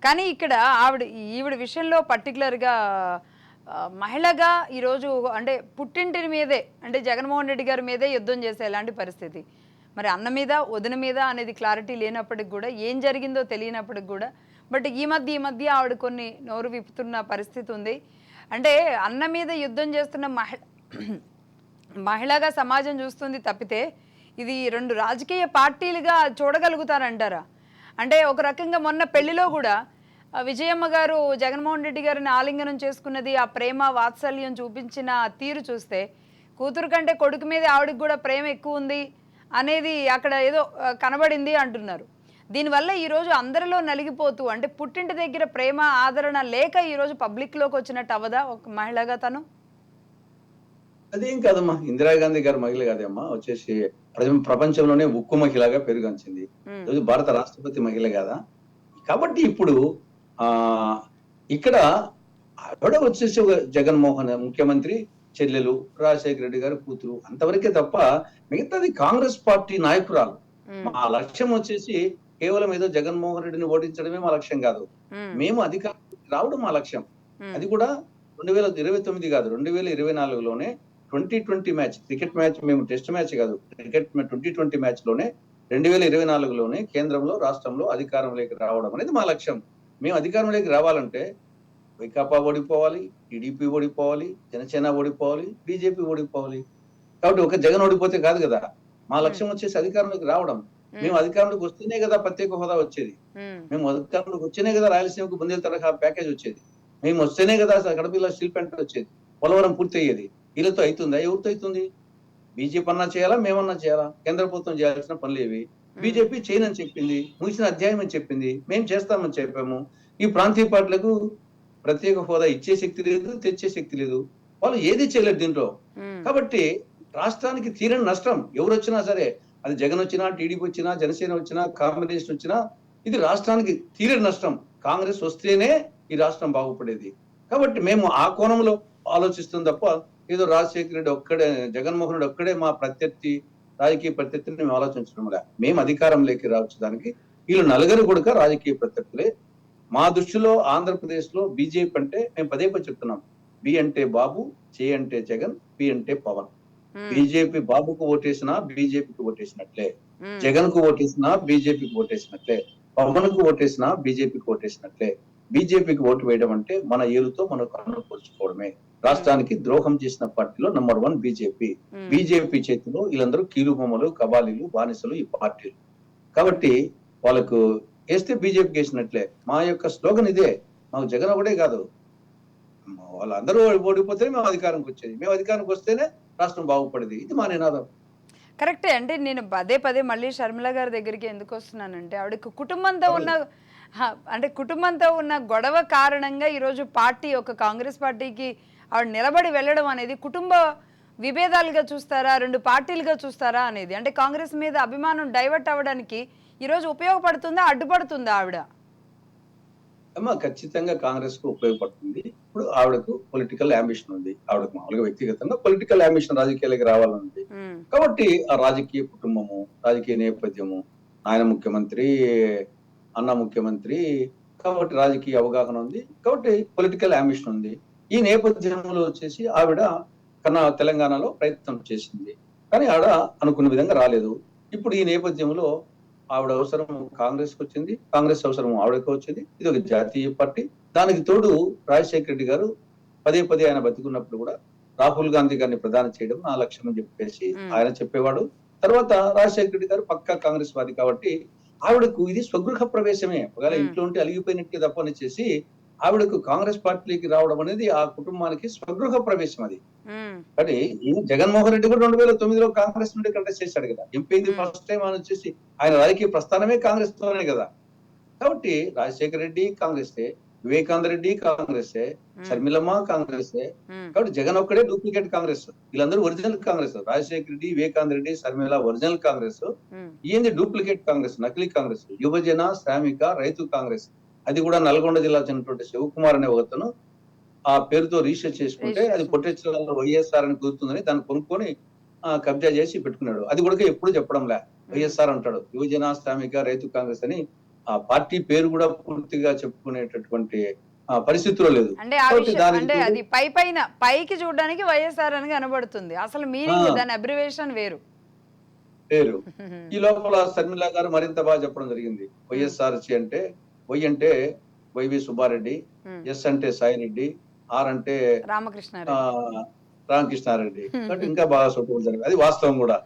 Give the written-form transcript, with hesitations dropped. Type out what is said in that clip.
కానీ ఇక్కడ ఈవిడ విషయంలో పర్టికులర్‌గా మహిళగా ఈరోజు అంటే పుట్టింటి మీదే అంటే జగన్మోహన్ రెడ్డి గారి మీదే యుద్ధం చేసే ఎలాంటి పరిస్థితి. మరి అన్న మీద, వదిన మీద అనేది క్లారిటీ లేనప్పటికి గూడా, ఏం జరిగిందో తెలియనప్పటికి గూడా, బట్ ఈ మధ్య ఆవిడ కొన్ని నోరు విప్పుతున్న పరిస్థితి ఉంది. అంటే అన్న మీద యుద్ధం చేస్తున్న మహిళగా సమాజం చూస్తుంది తప్పితే, ఇది 2 రాజకీయ పార్టీలుగా చూడగలుగుతారంటారా? అంటే ఒక రకంగా మొన్న పెళ్లిలో గూడా విజయమ్మ గారు జగన్మోహన్ రెడ్డి గారిని ఆలింగనం చేసుకున్నది, ఆ ప్రేమ వాత్సల్యం చూపించిన తీరు చూస్తే, కూతురు కంటే కొడుకు మీద ఆవిడకి కూడా ప్రేమ ఎక్కువ ఉంది అనేది అక్కడ ఏదో కనబడింది అంటున్నారు. దీనివల్ల ఈరోజు అందరిలో నలిగిపోతూ అంటే పుట్టింటి దగ్గర ప్రేమ ఆదరణ లేక ఈరోజు పబ్లిక్లోకి వచ్చినట్టు అవదా ఒక మహిళగా తను? అదేం కాదమ్మా. ఇందిరాగాంధీ గారి మహిళ కాదమ్మా. వచ్చేసి ప్రపంచంలోనే ఉక్కు మహిళగా పేరుగాంచింది. ఉమ్, ఈరోజు భారత రాష్ట్రపతి మహిళ కాదా? కాబట్టి ఇప్పుడు ఆ ఇక్కడ ఆవిడ వచ్చేసి ఒక జగన్మోహన్ ముఖ్యమంత్రి చెల్లెలు, రాజశేఖర రెడ్డి గారి కూతురు అంతవరకే తప్ప మిగతాది కాంగ్రెస్ పార్టీ నాయకురాలు. ఉమ్, మా లక్ష్యం వచ్చేసి కేవలం ఏదో జగన్మోహన్ రెడ్డిని ఓడించడమే మా లక్ష్యం కాదు. ఉమ్, మేము అధికారంలోకి రావడం మా లక్ష్యం. ఉమ్, అది కూడా 2029 కాదు, 2024లోనే 2020 మ్యాచ్, క్రికెట్ మ్యాచ్, మేము టెస్ట్ మ్యాచ్ కాదు, క్రికెట్ 2020 మ్యాచ్ లోనే 2024లోనే కేంద్రంలో, రాష్ట్రంలో అధికారంలోకి రావడం అనేది మా లక్ష్యం. మేము అధికారంలోకి రావాలంటే వైకాపా ఓడిపోవాలి, టీడీపీ ఓడిపోవాలి, జనసేన ఓడిపోవాలి, బీజేపీ ఓడిపోవాలి. కాబట్టి ఒక జగన్ ఓడిపోతే కాదు కదా. మా ఉమ్, లక్ష్యం వచ్చేసి అధికారంలోకి రావడం. మేము ఉమ్, అధికారంలోకి వస్తేనే కదా ప్రత్యేక హోదా వచ్చేది. ఉమ్, మేము అధికారంలోకి వచ్చేనే కదా రాయలసీమకు బుందేల తరహా ప్యాకేజ్ వచ్చేది. మేము వస్తేనే కదా కడప జిల్లా స్టీల్ ప్లాంట్ వచ్చేది. పోలవరం పూర్తి అయ్యేది. వీళ్ళతో అవుతుందా? ఎవరితో అవుతుంది? బీజేపీ అన్నా చేయాలా, మేమన్నా చేయాలా? కేంద్ర ప్రభుత్వం చేయాల్సిన పనులు ఏవి? ఉమ్, బీజేపీ చేయనని చెప్పింది, ముగిసిన అధ్యాయం అని చెప్పింది, మేము చేస్తామని చెప్పాము. ఈ ప్రాంతీయ పార్టీలకు ప్రత్యేక హోదా ఇచ్చే శక్తి లేదు, తెచ్చే శక్తి లేదు. వాళ్ళు ఏది చేయలేరు దీంట్లో. ఉమ్, కాబట్టి రాష్ట్రానికి తీరని నష్టం ఎవరు వచ్చినా సరే, అది జగన్ వచ్చినా, టీడీపీ వచ్చినా, జనసేన వచ్చినా, కాంగ్రెస్ వచ్చినా, ఇది రాష్ట్రానికి తీరని నష్టం. కాంగ్రెస్ వస్తేనే ఈ రాష్ట్రం బాగుపడేది. కాబట్టి మేము ఆ కోణంలో ఆలోచిస్తుంది తప్ప ఏదో రాజశేఖర రెడ్డి ఒక్కడే, జగన్మోహన్ రెడ్డి ఒక్కడే మా ప్రత్యర్థి, రాజకీయ ప్రత్యర్థిని మేము ఆలోచించడం లే. మేము అధికారంలోకి రావడానికి వీళ్ళు నలుగురు కూడా రాజకీయ ప్రత్యర్థులే. మా దృష్టిలో ఆంధ్రప్రదేశ్ లో బీజేపీ అంటే మేము పదే పదే చెప్తున్నాం. బి అంటే బాబు, జే అంటే జగన్, పి అంటే పవన్. ఉమ్, బీజేపీ బాబుకు ఓటేసినా బీజేపీకి ఓటేసినట్లే, ఉమ్, జగన్ కు ఓటేసినా బీజేపీకి ఓటేసినట్లే, పవన్ కు ఓటేసినా బీజేపీకి ఓటేసినట్లే. బీజేపీకి ఓటు వేయడం అంటే మన ఏలుతో మనకు అనుకూర్చుకోవడమే. ఉమ్, రాష్ట్రానికి ద్రోహం చేసిన పార్టీలో నంబర్ 1 బీజేపీ. ఉమ్, బీజేపీ చేతిలో వీళ్ళందరూ కీలుబొమ్మలు, కబాలీలు, బానిసలు ఈ పార్టీలు. కాబట్టి వాళ్ళకు వేస్తే బీజేపీకి వేసినట్లే. మా యొక్క స్లోగన్ ఇదే. మాకు జగన్ ఒకటే కాదు, వాళ్ళందరూ ఓడిపోతే మేము అధికారంకి వచ్చేది, మేము అధికారంకి వస్తేనే రాష్ట్రం బాగుపడేది. ఇది మా నినాదం. కరెక్టే. అంటే నేను పదే పదే మళ్ళీ షర్మిల గారి దగ్గరికి ఎందుకు వస్తున్నానంటే ఆవిడకి కుటుంబంతో ఉన్న పర్వాలేదు. అంటే కుటుంబంతో ఉన్న గొడవ కారణంగా ఈరోజు పార్టీ ఒక కాంగ్రెస్ పార్టీకి ఆవిడ నిలబడి వెళ్ళడం అనేది కుటుంబ విభేదాలుగా చూస్తారా, 2 పార్టీలుగా చూస్తారా అనేది. అంటే కాంగ్రెస్ మీద అభిమానం డైవర్ట్ అవ్వడానికి ఈరోజు ఉపయోగపడుతుందా, అడ్డుపడుతుందా ఆవిడ? అమ్మ ఖచ్చితంగా కాంగ్రెస్ కు ఉపయోగపడుతుంది. ఇప్పుడు ఆవిడకు పొలిటికల్ అంబిషన్ ఉంది. ఆవిడకు మామూలుగా వ్యక్తిగతంగా పొలిటికల్ అంబిషన్, రాజకీయాలకు రావాలనుంది. ఉమ్, కాబట్టి ఆ రాజకీయ కుటుంబము, రాజకీయ నేపథ్యము, ఆయన ముఖ్యమంత్రి, అన్న ముఖ్యమంత్రి, కాబట్టి రాజకీయ అవగాహన ఉంది. కాబట్టి పొలిటికల్ అంబిషన్ ఉంది. ఈ నేపథ్యంలో వచ్చేసి ఆవిడ తెలంగాణలో ప్రయత్నం చేసింది. కానీ ఆవిడ అనుకున్న విధంగా రాలేదు. ఇప్పుడు ఈ నేపథ్యంలో ఆవిడ అవసరం కాంగ్రెస్ కు వచ్చింది, కాంగ్రెస్ అవసరం ఆవిడకు వచ్చింది. ఇది ఒక జాతీయ పార్టీ. దానికి తోడు రాజశేఖర రెడ్డి గారు పదే పదే ఆయన బతికున్నప్పుడు కూడా రాహుల్ గాంధీ గారిని ప్రధాని చేయడం నా లక్ష్యం అని చెప్పేసి ఉమ్, ఆయన చెప్పేవాడు. తర్వాత రాజశేఖర రెడ్డి గారు పక్కా కాంగ్రెస్ వాది కాబట్టి ఆవిడకు ఇది స్వగృహ ప్రవేశమే. ఒకవేళ ఉమ్, ఇంట్లో ఉంటే అలిగిపోయినట్టే తప్పనిచ్చేసి ఆవిడకు కాంగ్రెస్ పార్టీకి రావడం అనేది ఆ కుటుంబానికి స్వగృహ ప్రవేశం అది. ఉమ్, కానీ ఈ జగన్మోహన్ రెడ్డి కూడా 2009లో కాంగ్రెస్ నుండి కంటెస్ట్ చేశాడు కదా. ఎంపీ అయింది ఉమ్, ఫస్ట్ టైం. ఆయన వచ్చేసి ఆయన రాజకీయ ప్రస్థానమే కాంగ్రెస్ తోనే కదా. కాబట్టి రాజశేఖర రెడ్డి కాంగ్రెసే, వివేకానంద రెడ్డి కాంగ్రెసే, ఉమ్, షర్మిలమ్మ కాంగ్రెసే. ఉమ్, కాబట్టి జగన్ ఒక్కడే డూప్లికేట్ కాంగ్రెస్. వీళ్ళందరూ ఒరిజినల్ కాంగ్రెస్. రాజశేఖర రెడ్డి, వివేకానంద రెడ్డి, షర్మిల ఒరిజినల్ కాంగ్రెస్. ఉమ్, ఈయనది డూప్లికేట్ కాంగ్రెస్, నకిలీ కాంగ్రెస్. యువజన, శ్రామిక, రైతు కాంగ్రెస్. అది కూడా నల్గొండ జిల్లా చెందినటువంటి శివకుమార్ అనే ఒకతను ఆ పేరుతో రిజిస్టర్ చేసుకుంటే అది రిజిస్ట్రేషన్ చేసి పొటెన్షియల్ వైఎస్ఆర్ అని గుర్తుందని దాన్ని కొనుక్కొని కబ్జా చేసి పెట్టుకున్నాడు. అది కూడా ఎప్పుడు చెప్పడం లే. ఉమ్, వైఎస్ఆర్ అంటాడు, యువజన, శ్రామిక, రైతు కాంగ్రెస్ అని ఆ పార్టీ పేరు కూడా పూర్తిగా చెప్పుకునేటటువంటి పరిస్థితిలో లేదు. అంటే ఆ కాబట్టి విషయం దానికి అంటే తోడు అది పైన పైకి చూడడానికి వైఎస్ఆర్ అని కనబడుతుంది, అసలు మీనింగ్ దాని అబ్రివేషన్ వేరు. పేరు ఈ లోపల శర్మిల గారు మరింత బాగా చెప్పడం జరిగింది. వైఎస్ఆర్సి అంటే వై అంటే వైవి సుబ్బారెడ్డి, ఎస్ అంటే సాయిరెడ్డి, ఆర్ అంటే ఆ రామకృష్ణారెడ్డి. రామకృష్ణారెడ్డి. కాబట్టి ఇంకా బాగా సూటబుల్ జరిగింది. అది వాస్తవం కూడా.